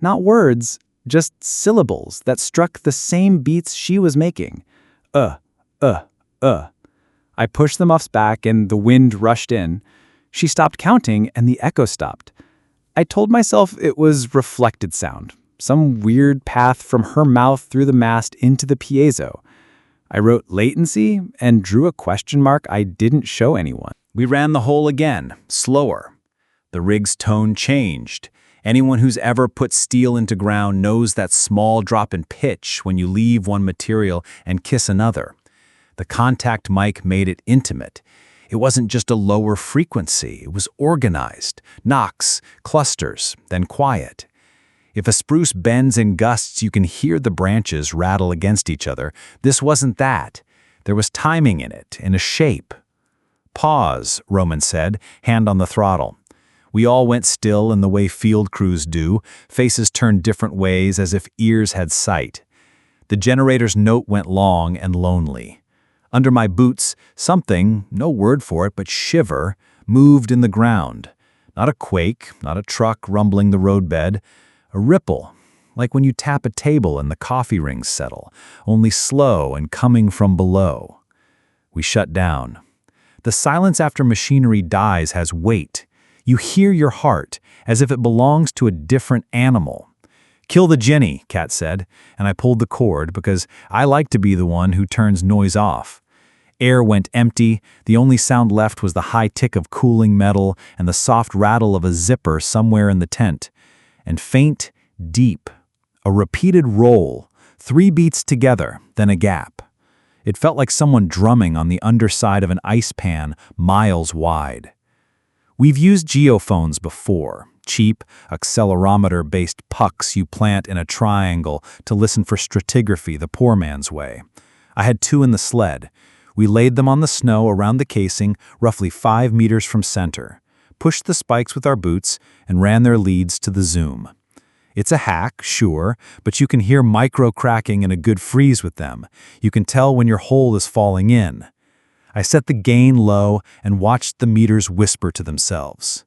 Not words, just syllables that struck the same beats she was making. I pushed the muffs back and the wind rushed in. She stopped counting and the echo stopped. I told myself it was reflected sound, some weird path from her mouth through the mast into the piezo. I wrote latency and drew a question mark I didn't show anyone. We ran the hole again, slower. The rig's tone changed. Anyone who's ever put steel into ground knows that small drop in pitch when you leave one material and kiss another. The contact mic made it intimate. It wasn't just a lower frequency, it was organized, knocks, clusters, then quiet. If a spruce bends in gusts, you can hear the branches rattle against each other. This wasn't that. There was timing in it, in a shape. "Pause," Roman said, hand on the throttle. We all went still in the way field crews do, faces turned different ways as if ears had sight. The generator's note went long and lonely. Under my boots, something, no word for it but shiver, moved in the ground. Not a quake, not a truck rumbling the roadbed. A ripple, like when you tap a table and the coffee rings settle, only slow and coming from below. We shut down. The silence after machinery dies has weight. You hear your heart, as if it belongs to a different animal. "Kill the Jenny," Kat said, and I pulled the cord because I like to be the one who turns noise off. Air went empty. The only sound left was the high tick of cooling metal and the soft rattle of a zipper somewhere in the tent. And faint, deep, a repeated roll, 3 beats together, then a gap. It felt like someone drumming on the underside of an ice pan miles wide. We've used geophones before, cheap, accelerometer-based pucks you plant in a triangle to listen for stratigraphy the poor man's way. I had 2 in the sled. We laid them on the snow around the casing, roughly 5 meters from center, pushed the spikes with our boots, and ran their leads to the zoom. It's a hack, sure, but you can hear micro-cracking and a good freeze with them. You can tell when your hole is falling in. I set the gain low and watched the meters whisper to themselves.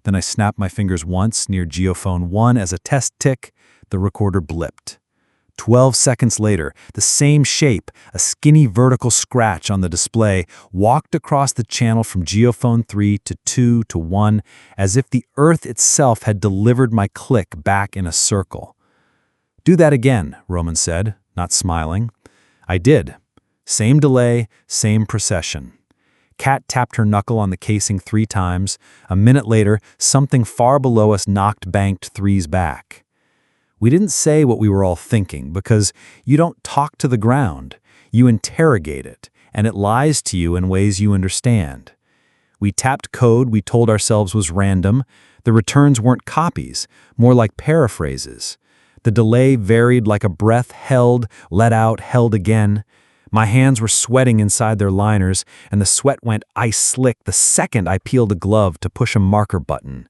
Then I snapped my fingers once near geophone 1 as a test tick. The recorder blipped. 12 seconds later, the same shape, a skinny vertical scratch on the display, walked across the channel from geophone 3 to 2 to 1, as if the earth itself had delivered my click back in a circle. "Do that again," Roman said, not smiling. I did. Same delay, same procession. Kat tapped her knuckle on the casing 3 times. A minute later, something far below us knocked banked 3s back. We didn't say what we were all thinking because you don't talk to the ground. You interrogate it, and it lies to you in ways you understand. We tapped code we told ourselves was random. The returns weren't copies, more like paraphrases. The delay varied like a breath held, let out, held again. My hands were sweating inside their liners, and the sweat went ice slick the second I peeled a glove to push a marker button.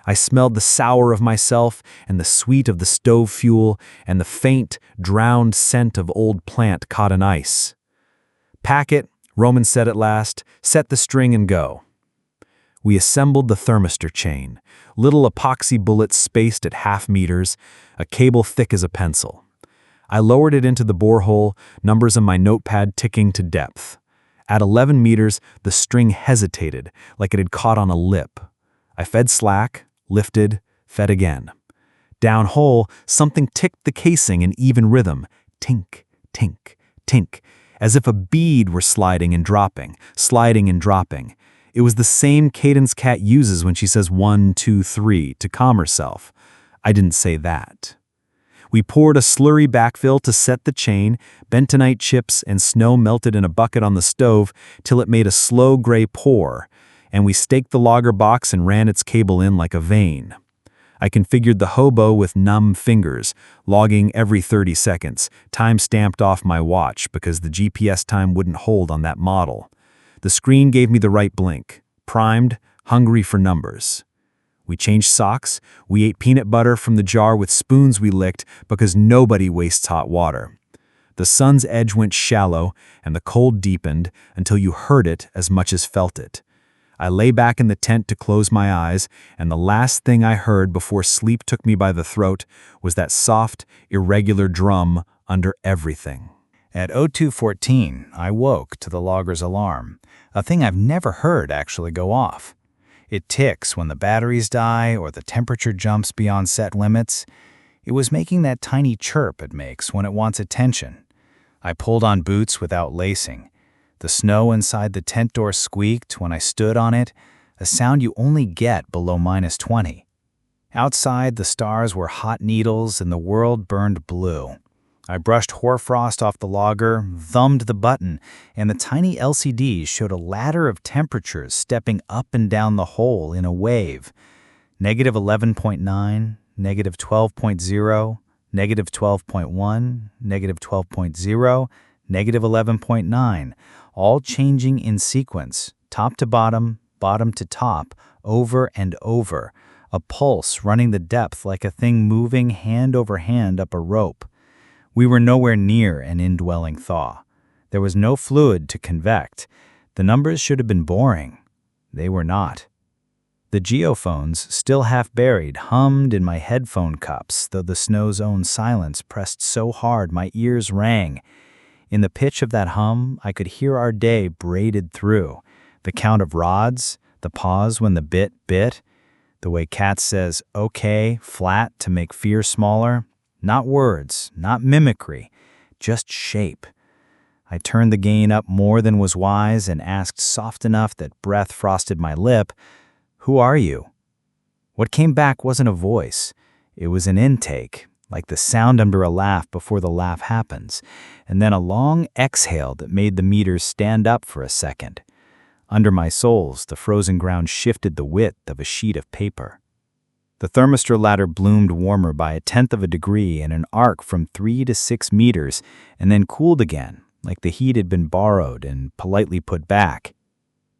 I smelled the sour of myself and the sweet of the stove fuel and the faint, drowned scent of old plant caught in ice. "Pack it," Roman said at last. "Set the string and go." We assembled the thermistor chain, little epoxy bullets spaced at ½ meters, a cable thick as a pencil. I lowered it into the borehole, numbers on my notepad ticking to depth. At 11 meters, the string hesitated, like it had caught on a lip. I fed slack, lifted, fed again. Downhole, something ticked the casing in even rhythm. Tink, tink, tink, as if a bead were sliding and dropping, sliding and dropping. It was the same cadence Kat uses when she says 1, 2, 3 to calm herself. I didn't say that. We poured a slurry backfill to set the chain, bentonite chips and snow melted in a bucket on the stove till it made a slow gray pour, and we staked the logger box and ran its cable in like a vein. I configured the hobo with numb fingers, logging every 30 seconds, time stamped off my watch because the GPS time wouldn't hold on that model. The screen gave me the right blink, primed, hungry for numbers. We changed socks, we ate peanut butter from the jar with spoons we licked because nobody wastes hot water. The sun's edge went shallow and the cold deepened until you heard it as much as felt it. I lay back in the tent to close my eyes, and the last thing I heard before sleep took me by the throat was that soft, irregular drum under everything. At 02:14, I woke to the logger's alarm, a thing I've never heard actually go off. It ticks when the batteries die or the temperature jumps beyond set limits. It was making that tiny chirp it makes when it wants attention. I pulled on boots without lacing. The snow inside the tent door squeaked when I stood on it, a sound you only get below -20. Outside, the stars were hot needles and the world burned blue. I brushed hoarfrost off the logger, thumbed the button, and the tiny LCD showed a ladder of temperatures stepping up and down the hole in a wave. -11.9, -12.0, -12.1, -12.0, -11.9, all changing in sequence, top to bottom, bottom to top, over and over, a pulse running the depth like a thing moving hand over hand up a rope. We were nowhere near an indwelling thaw. There was no fluid to convect. The numbers should have been boring. They were not. The geophones, still half buried, hummed in my headphone cups, though the snow's own silence pressed so hard my ears rang. In the pitch of that hum, I could hear our day braided through. The count of rods, the pause when the bit bit, the way Kat says, okay, flat to make fear smaller. Not words, not mimicry, just shape. I turned the gain up more than was wise and asked soft enough that breath frosted my lip, "Who are you?" What came back wasn't a voice. It was an intake, like the sound under a laugh before the laugh happens, and then a long exhale that made the meters stand up for a second. Under my soles, the frozen ground shifted the width of a sheet of paper. The thermistor ladder bloomed warmer by 1/10 of a degree in an arc from 3 to 6 meters, and then cooled again, like the heat had been borrowed and politely put back.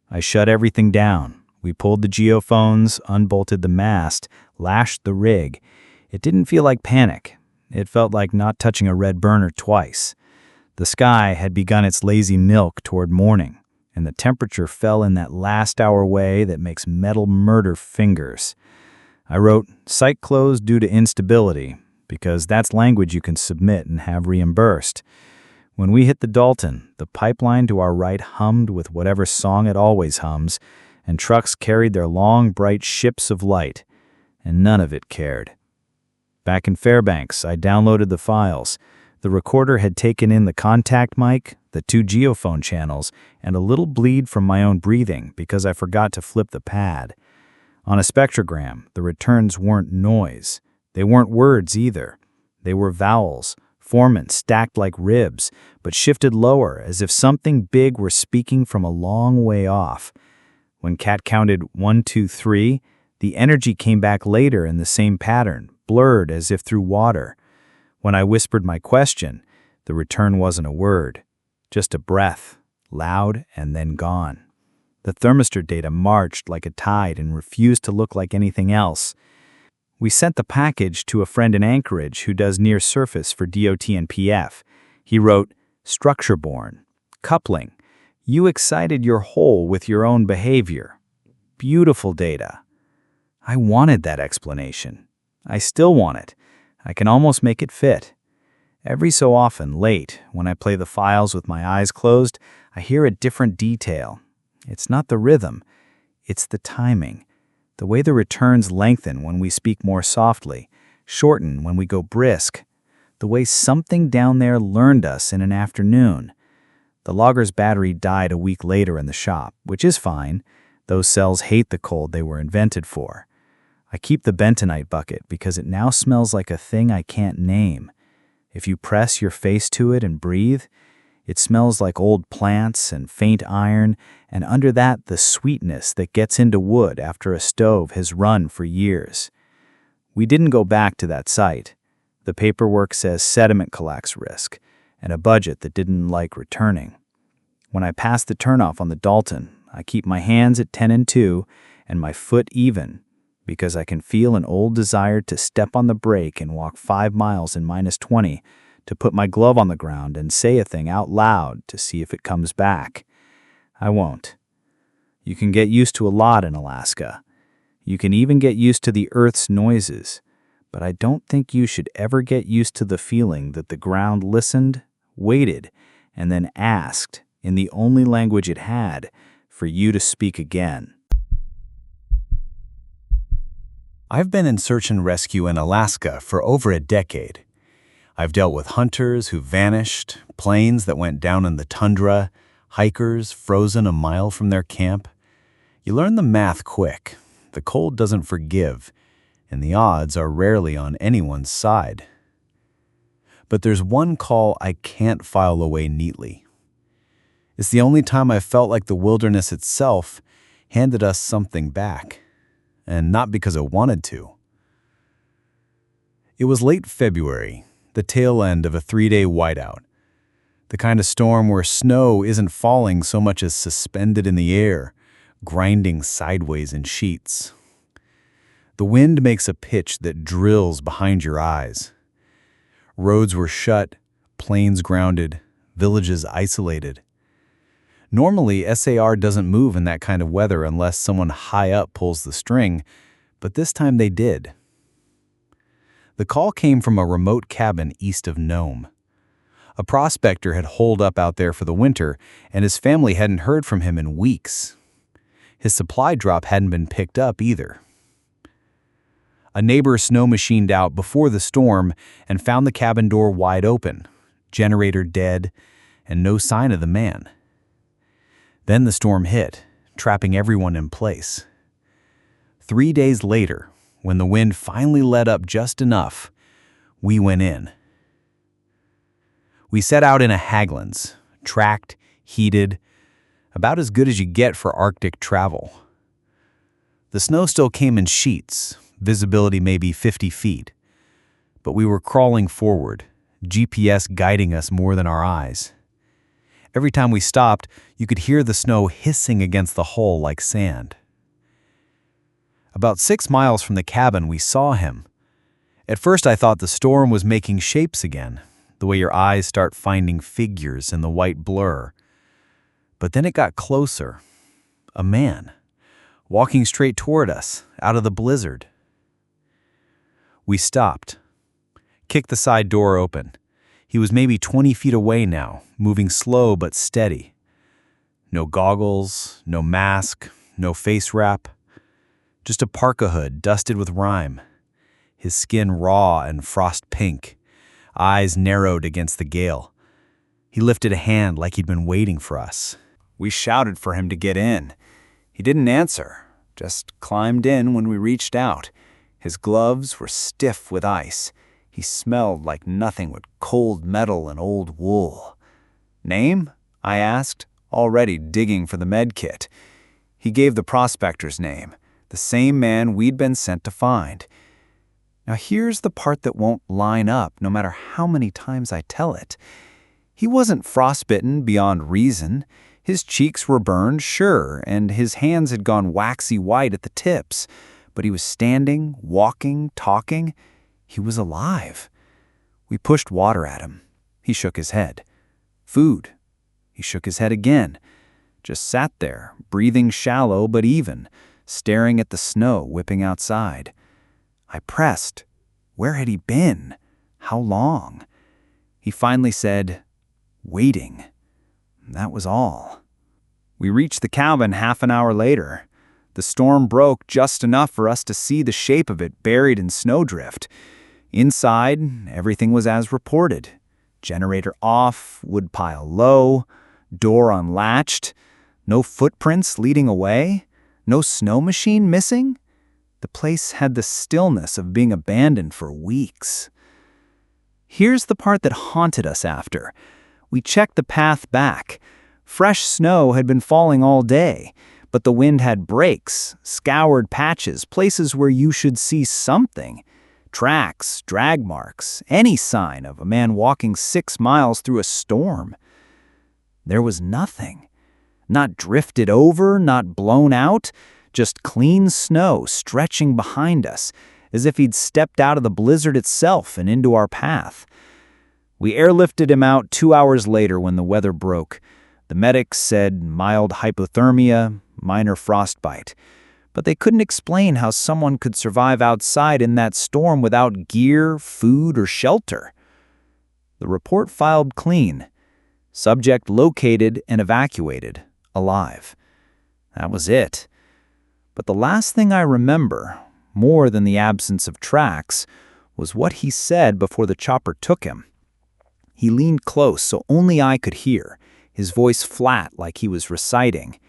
I shut everything down. We pulled the geophones, unbolted the mast, lashed the rig. It didn't feel like panic. It felt like not touching a red burner twice. The sky had begun its lazy milk toward morning, and the temperature fell in that last-hour way that makes metal murder fingers. I wrote, "Site closed due to instability," because that's language you can submit and have reimbursed. When we hit the Dalton, the pipeline to our right hummed with whatever song it always hums, and trucks carried their long, bright ships of light, and none of it cared. Back in Fairbanks, I downloaded the files. The recorder had taken in the contact mic, the 2 geophone channels, and a little bleed from my own breathing because I forgot to flip the pad. On a spectrogram, the returns weren't noise. They weren't words either. They were vowels, formant stacked like ribs, but shifted lower as if something big were speaking from a long way off. When Kat counted 1, 2, 3, the energy came back later in the same pattern, blurred as if through water. When I whispered my question, the return wasn't a word, just a breath, loud and then gone. The thermistor data marched like a tide and refused to look like anything else. We sent the package to a friend in Anchorage who does near surface for DOT and PF. He wrote, "Structure-borne, coupling. You excited your whole with your own behavior. Beautiful data." I wanted that explanation. I still want it. I can almost make it fit. Every so often, late, when I play the files with my eyes closed, I hear a different detail. It's not the rhythm, it's the timing. The way the returns lengthen when we speak more softly, shorten when we go brisk, the way something down there learned us in an afternoon. The logger's battery died a week later in the shop, which is fine. Those cells hate the cold they were invented for. I keep the bentonite bucket because it now smells like a thing I can't name. If you press your face to it and breathe, it smells like old plants and faint iron, and under that the sweetness that gets into wood after a stove has run for years. We didn't go back to that site. The paperwork says sediment collects risk, and a budget that didn't like returning. When I pass the turnoff on the Dalton, I keep my hands at 10 and 2 and my foot even, because I can feel an old desire to step on the brake and walk 5 miles in -20, to put my glove on the ground and say a thing out loud to see if it comes back. I won't. You can get used to a lot in Alaska. You can even get used to the Earth's noises, but I don't think you should ever get used to the feeling that the ground listened, waited, and then asked, in the only language it had, for you to speak again. I've been in search and rescue in Alaska for over a decade. I've dealt with hunters who vanished, planes that went down in the tundra, hikers frozen a mile from their camp. You learn the math quick. The cold doesn't forgive, and the odds are rarely on anyone's side. But there's one call I can't file away neatly. It's the only time I've felt like the wilderness itself handed us something back, and not because it wanted to. It was late February, the tail end of a 3-day whiteout, the kind of storm where snow isn't falling so much as suspended in the air, grinding sideways in sheets. The wind makes a pitch that drills behind your eyes. Roads were shut, planes grounded, villages isolated. Normally, SAR doesn't move in that kind of weather unless someone high up pulls the string, but this time they did. The call came from a remote cabin east of Nome. A prospector had holed up out there for the winter, and his family hadn't heard from him in weeks. His supply drop hadn't been picked up either. A neighbor snow machined out before the storm and found the cabin door wide open, generator dead, and no sign of the man. Then the storm hit, trapping everyone in place. 3 days later, when the wind finally let up just enough, we went in. We set out in a Haglunds, tracked, heated, about as good as you get for Arctic travel. The snow still came in sheets, visibility maybe 50 feet. But we were crawling forward, GPS guiding us more than our eyes. Every time we stopped, you could hear the snow hissing against the hull like sand. About 6 miles from the cabin, we saw him. At first I thought the storm was making shapes again, the way your eyes start finding figures in the white blur. But then it got closer. A man, walking straight toward us, out of the blizzard. We stopped, kicked the side door open. He was maybe 20 feet away now, moving slow but steady. No goggles, no mask, no face wrap. Just a parka hood dusted with rime. His skin raw and frost pink, eyes narrowed against the gale. He lifted a hand like he'd been waiting for us. We shouted for him to get in. He didn't answer, just climbed in when we reached out. His gloves were stiff with ice. He smelled like nothing but cold metal and old wool. Name? I asked, already digging for the med kit. He gave the prospector's name, the same man we'd been sent to find. Now here's the part that won't line up no matter how many times I tell it. He wasn't frostbitten beyond reason. His cheeks were burned, sure, and his hands had gone waxy white at the tips. But he was standing, walking, talking. He was alive. We pushed water at him. He shook his head. Food. He shook his head again. Just sat there, breathing shallow but even, staring at the snow whipping outside. I pressed. Where had he been? How long? He finally said, waiting. That was all. We reached the cabin half an hour later. The storm broke just enough for us to see the shape of it buried in snowdrift. Inside, everything was as reported. Generator off, woodpile low, door unlatched, no footprints leading away, no snow machine missing. The place had the stillness of being abandoned for weeks. Here's the part that haunted us after. We checked the path back. Fresh snow had been falling all day, but the wind had breaks, scoured patches, places where you should see something. Tracks, drag marks, any sign of a man walking 6 miles through a storm. There was nothing. Not drifted over, not blown out, just clean snow stretching behind us, as if he'd stepped out of the blizzard itself and into our path. We airlifted him out 2 hours later when the weather broke. The medics said mild hypothermia, minor frostbite. But they couldn't explain how someone could survive outside in that storm without gear, food, or shelter. The report filed clean. Subject located and evacuated, alive. That was it. But the last thing I remember, more than the absence of tracks, was what he said before the chopper took him. He leaned close so only I could hear, his voice flat like he was reciting,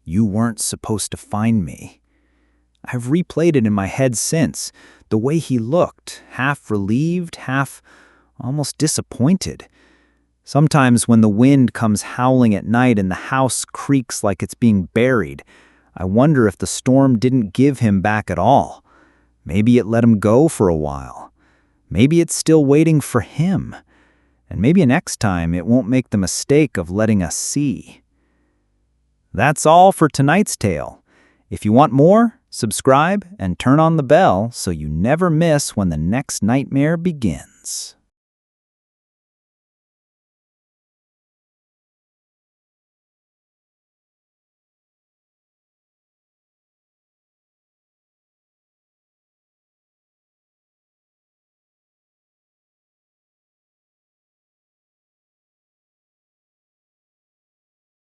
"You weren't supposed to find me." I've replayed it in my head since, the way he looked, half relieved, half almost disappointed. Sometimes when the wind comes howling at night and the house creaks like it's being buried, I wonder if the storm didn't give him back at all. Maybe it let him go for a while. Maybe it's still waiting for him. And maybe next time it won't make the mistake of letting us see. That's all for tonight's tale. If you want more, subscribe and turn on the bell so you never miss when the next nightmare begins.